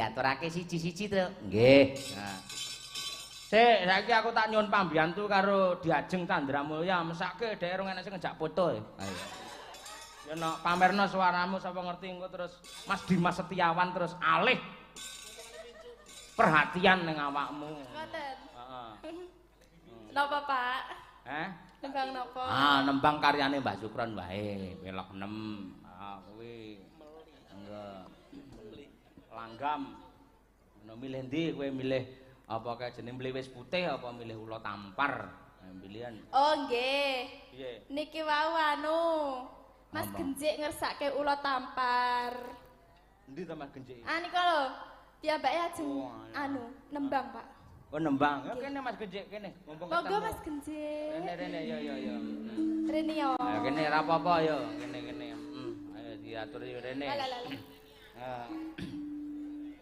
diaturake siji-siji to. Nggih. Nah. Sik, saiki aku tak nyuwun pambiyantu karo Diajeng Candramulya mesake dhek rong enek sing ngejak foto. Ayo. Ya nek pamerno suaramu sapa ngerti engko terus Mas Dimas Setiawan terus alih perhatian ning awakmu. Ngoten. Heeh. Napa, Pak? Nembang napa? Nembang karyane Mbah Sukron wae, Welok 6. Kuwi. Enggak. Langgam. Ono milih ndi kowe milih apa kae jeneng mliwis putih apa milih ula tampar? Pilihan. Oh, nggih. Piye? Niki wau Mas Genjik ngersake ula tampar. Endi to Mas Genjik? Nika lho. Piyambake ajeng nembang, Pak. Oh nembang. Ya kene Mas Genjik kene. Mumpung ketemu. Monggo Mas Genjik. Rene yo. Rene yo. Ya kene ra apa-apa yo. Kene. Ayo diatur yo rene.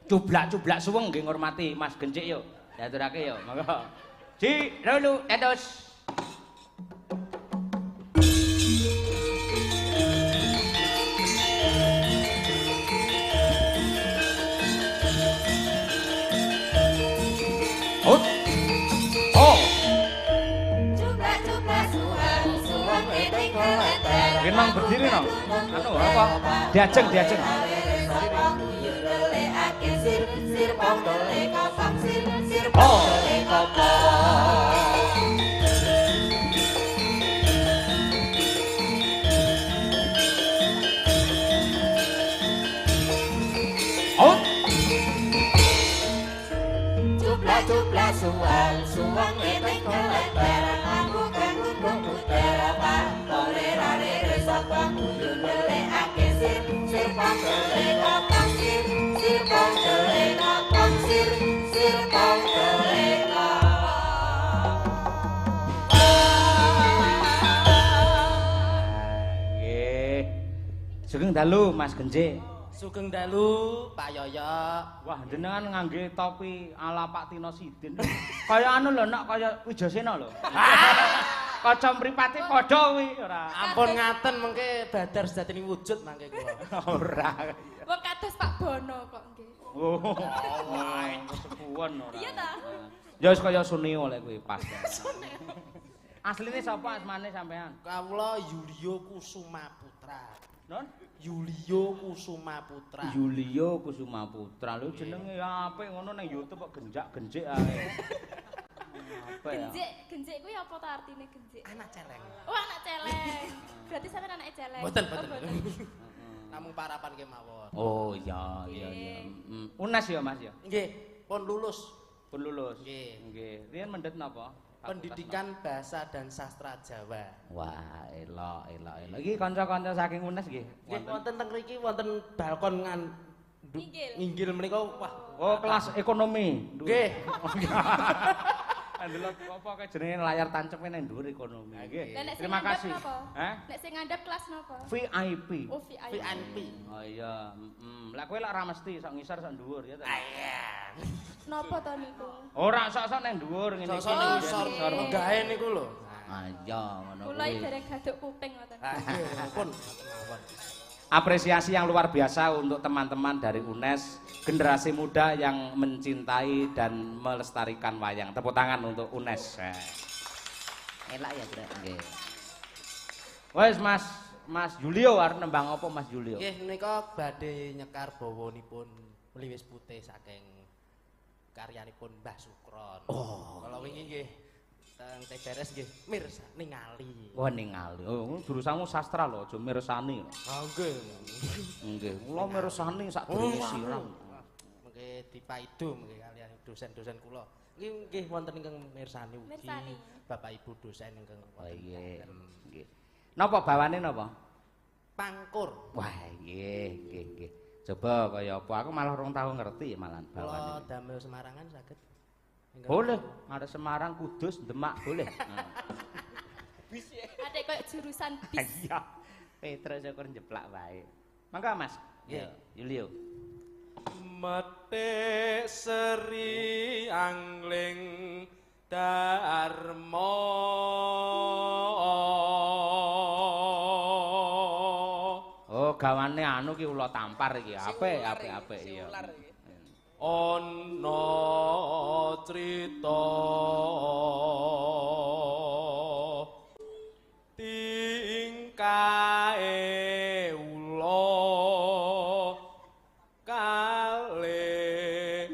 Cublak-cublak suweng nggih ngurmati Mas Genjik yo. Diaturake yo. Monggo. Ji, dulu, dados. Memang berdiri no. Anu apa? Diajeng. Cupla suwang eteng kelebar aku kan gunggung putera pak korerare resapang yundele ake sir pangkele kapang sir pangkele kapang sir pangkele Nggih. Sugeng dalu Mas Genjik. Sugeng dalu Pak Yoyo. Wah, jenengan ngangge topi ala Pak Tino Sidin. Kaya anu lho, nek kaya Wijasena lho. Kaca mripate padha kuwi ora. Ampun ngaten mengke badar sejatine wujud mangke kula. Ora. Wong kados Pak Bono kok nggih. Oh, sepuhan ora. Iya ta? Ya wis kaya Suneo lek kuwi pas. Asline sapa asmane sampean? Kawula Yulio Kusuma Putra. Non? Yulio Kusuma Putra. Yulio Kusuma Putra. Lho jenenge apik ngono nang YouTube kok genjak-genjik ae. Genjik kuwi apa ta artine genjik? Anak celeng. Oh, anak celeng. Berarti sampean anake celeng. Mboten. Namung parapan kemawon. Oh iya. Unes ya Mas ya? Nggih, pun lulus. Nggih. Riyen mendhet napa? Pendidikan Bahasa dan Sastra Jawa. Wah, elok. Iki kanca-kanca saking UNES nggih. Nggih, wonten teng mriki wonten balkon nginggil menika wah. Oh, kelas ekonomi. Nggih. Ndelok apa kae jenenge layar tancep nang dhuwur ekonomi. Nggih. Terima kasih. Nek sing ngandhap kelas napa? VIP. Oh, VIP. Oh iya, Lah kowe lak ora mesti sok ngisor sok dhuwur ya ta. Iya. Napa to niku? Ora sok-sok nang dhuwur ngene iki. Sok gawe niku lho. Iya, ngono kuwi. Kula dereng gaduk kuping ngoten. Pun. Apresiasi yang luar biasa untuk teman-teman dari UNES, generasi muda yang mencintai dan melestarikan wayang. Tepuk tangan untuk UNES. Elak ya, Brek. Nggih. Wes Mas Julio arep nembang apa Mas Julio? Nggih, menika badhe nyekar bawanipun mliwis putih saking karyanipun Mbah Sukron. Oh. Kalau wingi nggih teng Teberes nggih mirsa ningali. Wah ningali. Oh, jurusanmu sastra lho, aja mirsani. Ah nggih. Nggih, kula mirsani sak durunge sirah. Mengke dipaido mengke kaliyan dosen-dosen kula. Nggih wonten ingkang mirsani ugi. Bapak Ibu dosen ingkang wonten. Nggih. Napa bawane napa? Pangkur. Wah, nggih. Coba kaya apa? Aku malah rong tau ngerti malah bawane. Kula damel Semarangan saged. Boleh, ada Semarang, Kudus, Demak, boleh. Bis ya. Ada kayak jurusan bis. Iya. Terus syukur njeplak wae. Mangga Mas. Nggih, Julio. Metik seri angling Darmo Oh, gawane anu ki ula tampar iki. Apik iya. ana crita tingkae ula kalih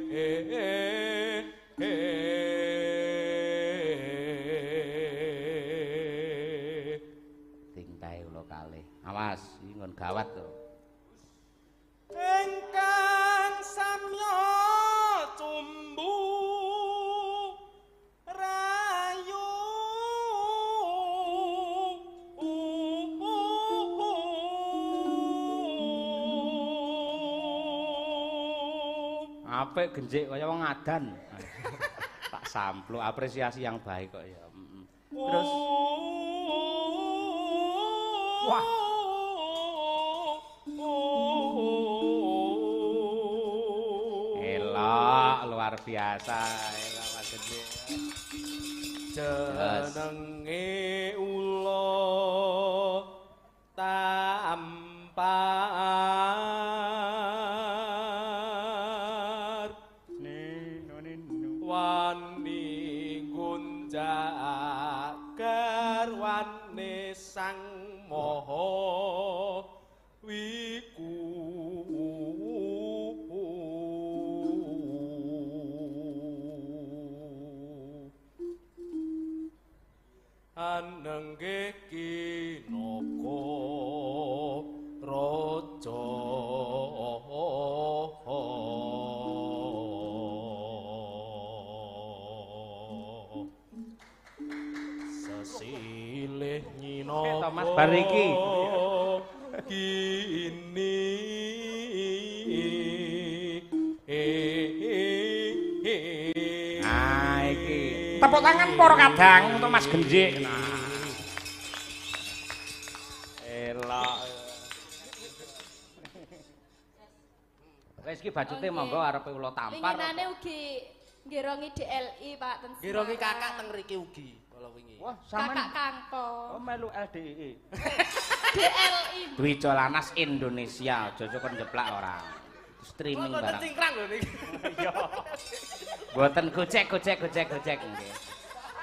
tingkae ula kalih awas iki ngon gawat to ingkang samya tumbu rayu apik genjik kaya wong adan tak samplu apresiasi yang baik kok ya terus wah elok luar biasa elok Mas Genjik jenenge ula tampar wani gunjak garwane sang maha wiku anengge kinaka raja sesilih nyinaka Thomas Bariki kini iki tepuk tangan para kadang untuk Mas Genjik elok wis iki bajute monggo arepe ula tampar Winginane ugi ngirongi DLI Pak ten Ngirongi kakak teng mriki ugi kala wingi. wah Kakak Kangko. oh melu LDI DLI. Dwi Colanas Indonesia aja kon jeplak ora streaming Kok barang cingkrang lho niki. iya mboten gocek nggih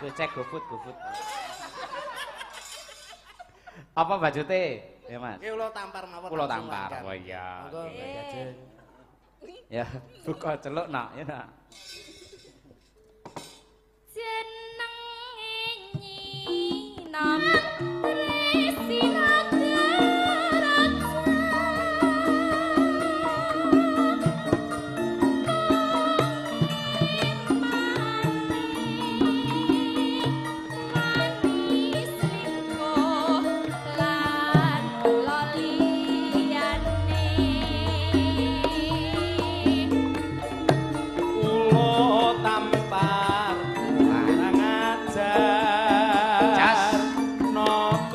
gocek GoFood apa bajute ya Mas Ki ulo tampar mawon. Pulau Tampar oh iya Monggo Mbak ya buka celuk nak ya nak Jeneng nyinam Tresina Ulo tampar larang ajar Jas. napa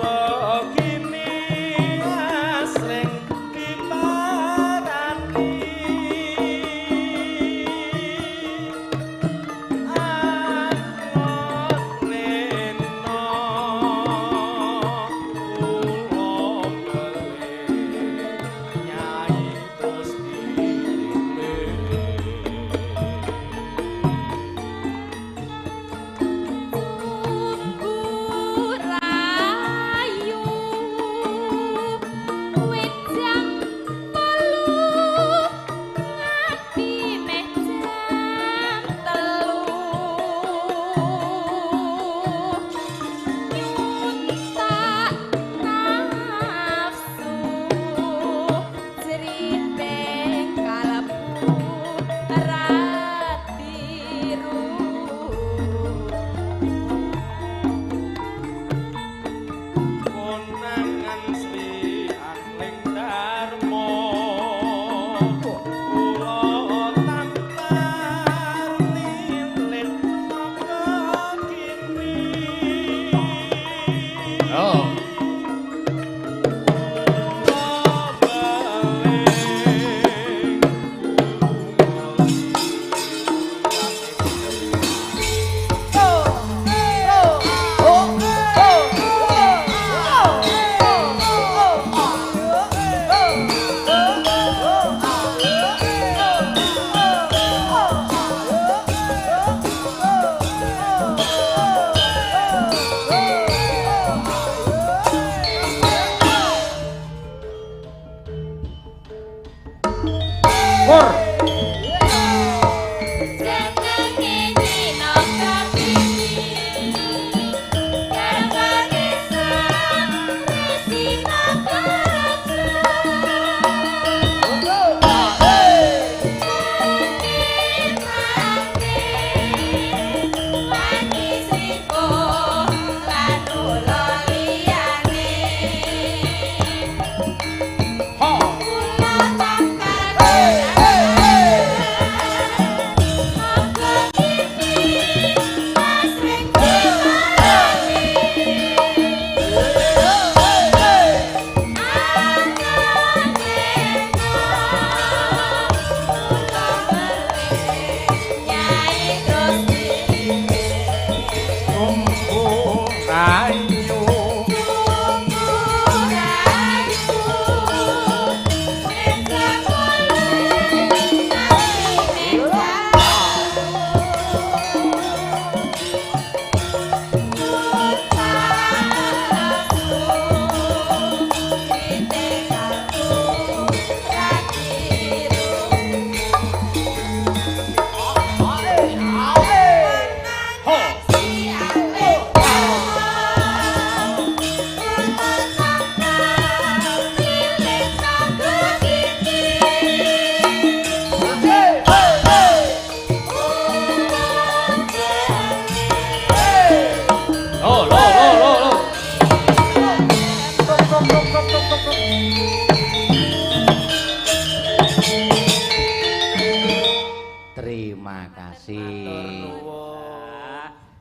Terima kasih.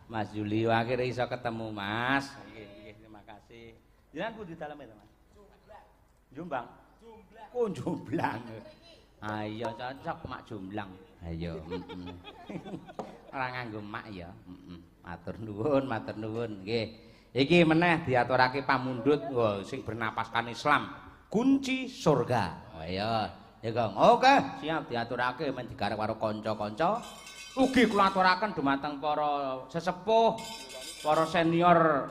Mas Julio akhirnya iso ketemu Mas. Nggih, terima kasih. Jenengan pundi daleme to Mas? Jombang. Oh, Jomblang. Ayo cocok mak Jomblang. Ayo. Ora nganggo mak ya. Matur nuwun, nggih. Iki meneh diaturake pamundhut sing bernapaskan Islam. Kunci surga. Ayo. Ya Kang. Oke, siap diaturake men digarap karo kanca-kanca. Ugi kula aturaken dumateng para sesepuh, para senior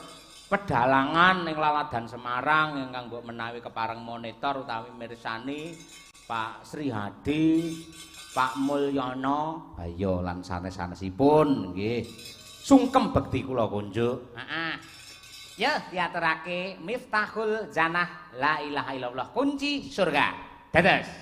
pedalangan ing Laladan Semarang ingkang mbok menawi kepareng monitor utawi mirsani Pak Sri Hadi, Pak Mulyono, ayo lan sanes-sanesipun nggih. Sungkem bekti kula kunjuk. Heeh. Ya diaturake Miftahul Jannah la ilaha illallah kunci surga. Dados.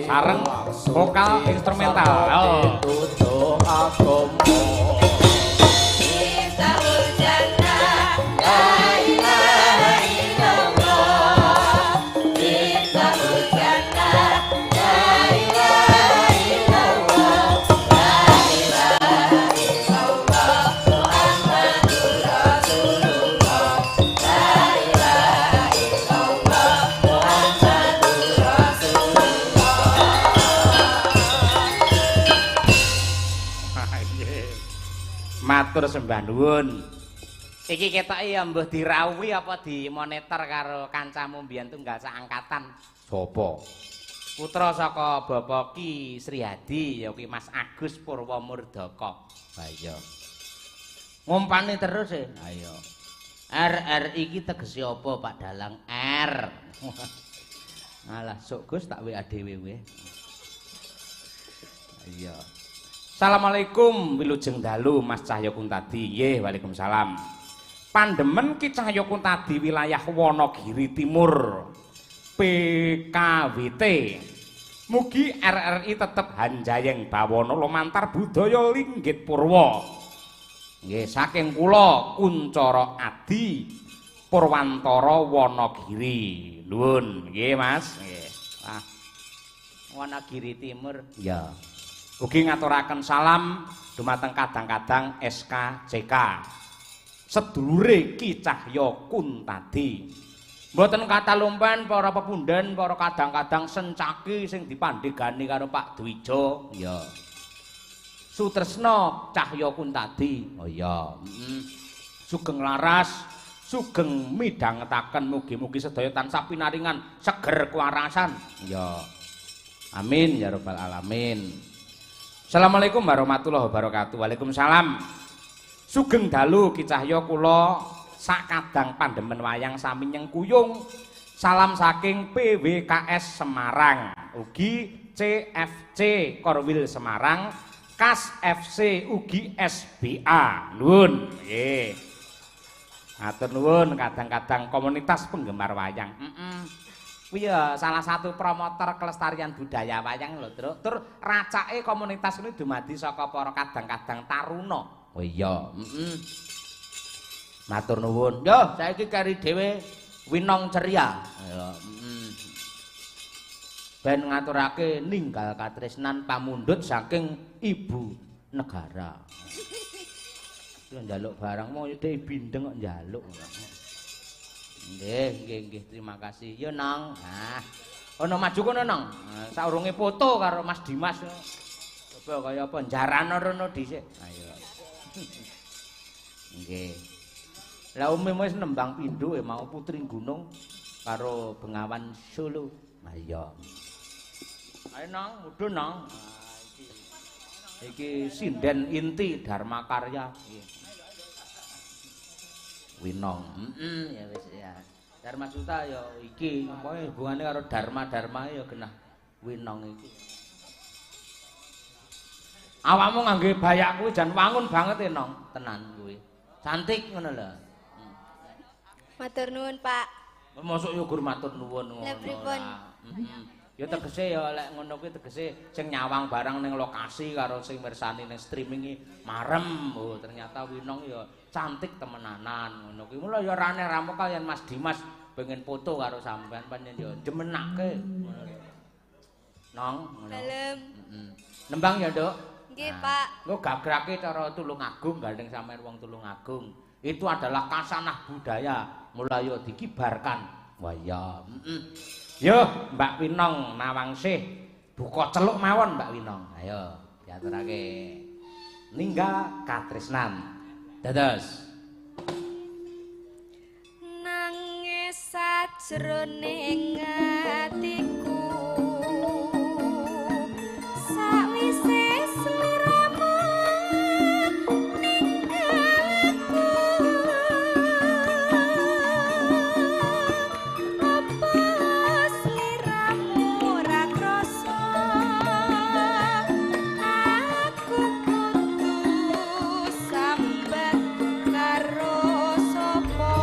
Sareng vokal instrumental. Matur sembah nuwun. Iki ketoke ya mbuh dirawuhi apa dimonitor karo kancamu mbiyen tunggal saangkatan. Sapa? Putra saka Bapak Ki Srihadi ya kuwi Mas Agus Purwamurdaka. Ha iya. Ngumpani terus e. Ayo. RRI iki tegese apa Pak Dalang? R. Alah sok Gus tak WA dhewe kowe. Iya. Assalamualaikum wilujeng dalu Mas Cahya Kuntadi. Nggih, Waalaikumsalam. Pandemen Ki Cahya Kuntadi wilayah Wonogiri Timur PKWT. Mugi RRI tetep hanjayeng bawana lumantar budaya linggit purwa. Nggih, saking kula Kuncara Adi Purwantara Wonogiri. Nuwun, nggih Mas. Nggih. Wah. Wonogiri Timur. Ya. Ugi ngaturaken salam dumateng kadang-kadang SKCK. Sedulure Ki Cahya Kuntadi. Mboten kata lumpen para pepundhen, para kadang-kadang sencaki sing dipandhegani karo Pak Dwijo. Ya. Sutresna Cahya Kuntadi. Oh ya. Sugeng laras, sugeng midhangetaken mugi-mugi sedaya tansah pinaringan seger kewarasan. Ya. Amin ya rabbal alamin. Assalamualaikum warahmatullahi wabarakatuh. Waalaikumsalam. Sugeng dalu Ki Cahya kula sakadang pandemen wayang sami nyengkuyung. Salam saking PWKS Semarang, ugi CFC Korwil Semarang, KAS FC ugi SBA. Nuwun. Nggih. Matur nuwun kadang-kadang komunitas penggemar wayang. Kuwi ya salah satu promotor kelestarian budaya wayang lho, Truk. Tur racake komunitas ini dumadi saka para kadang-kadang taruna. Oh iya, matur nuwun. Yo, saiki kari dhewe winong ceria. Ya, ben ngaturake ninggal katresnan pamundhut saking ibu negara. Yo njaluk barang mau dhek bindeng kok njaluk. Nggih, terima kasih. Yo Nang. Nah, ono maju kono Nang. Saurunge foto karo Mas Dimas. Coba kaya apa jarano rono dhisik. Ayo. Nggih. Lah umum wis nembang pindho mau Putri Gunung karo Bengawan Solo. Nah iya. Ayo Nang, mudhun Nang. Iki sinden inti Dharma Karya. Winong. Ya wis ya. Dharma Suta ya iki pokoke hubungane karo Dharma ya genah Winong iki. Awakmu ngangge bayak kuwi jan wangun banget Nong, tenan kuwi. Cantik ngono lho. Matur nuwun, Pak. Mosok yo gur matur nuwun ngono. Lah pripun? Ya tegese ya lek ngono kuwi tegese sing nyawang barang ning lokasi karo sing mirsani ning streaming iki marem. Oh, ternyata Winong ya cantik temenanan ngono kuwi. Mula ya rane ramu kalian Mas Dimas pengen foto karo sampean pancen ya demenake. Nong ngono. Dalem. Nembang ya, Nduk? Nggih, Pak. Engko gagrake cara Tulungagung gandeng sampean wong Tulungagung. Itu adalah kasanah budaya mulai dikibarkan. Wah ya. Yo, Mbak Winong Nawangsih buka celuk mawon Mbak Winong. Ayo diaturake. Ninggal katresnan. Dados. Nangis sajroning atiku sawise sliramu ninggalku apa sliramu ora krasa aku kudu sambat karo sapa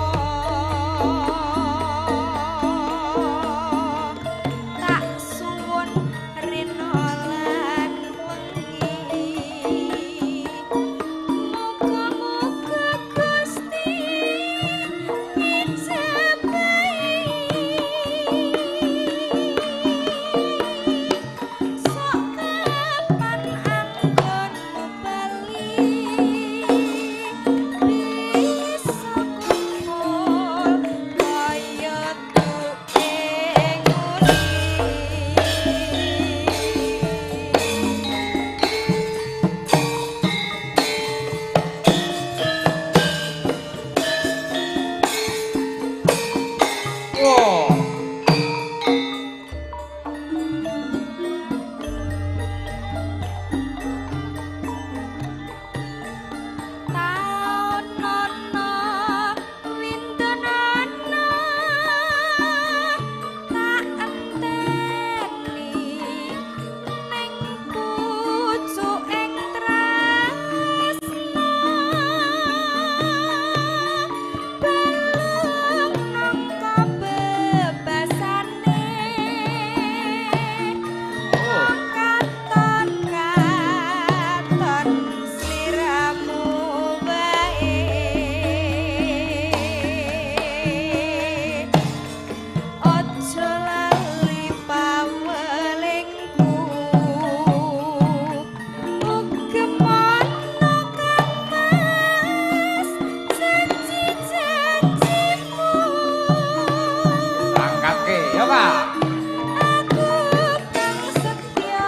Coba.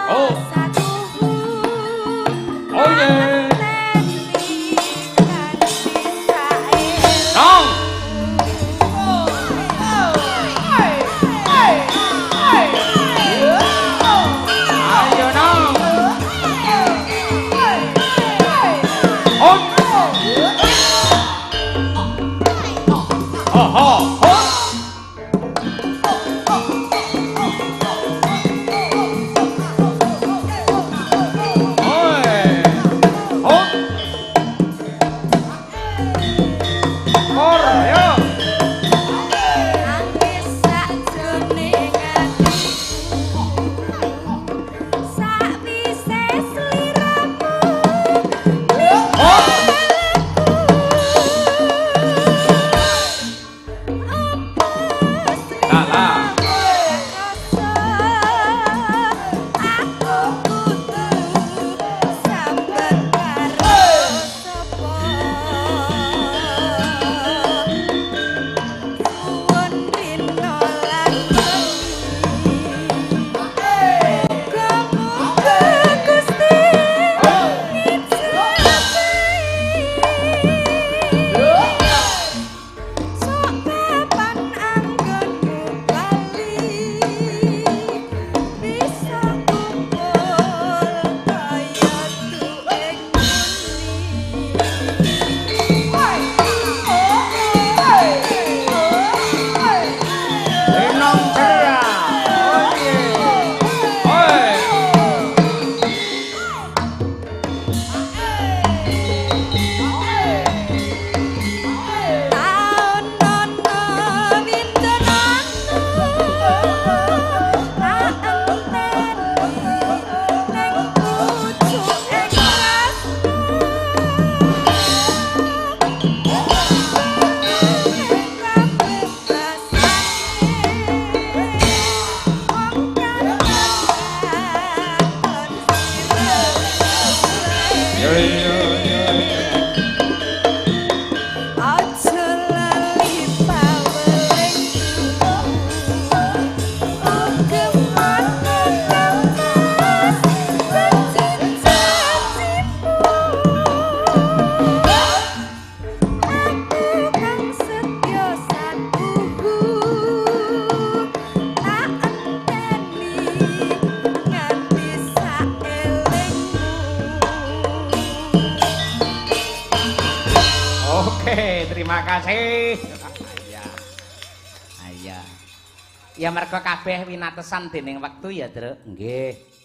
Oh. Oh yeah. Nong. Ayo nong. On. Oh oh oh. Oke, terima kasih. Iya. Ya mergo kabeh winatesan dening wektu ya, Truk. Nggih.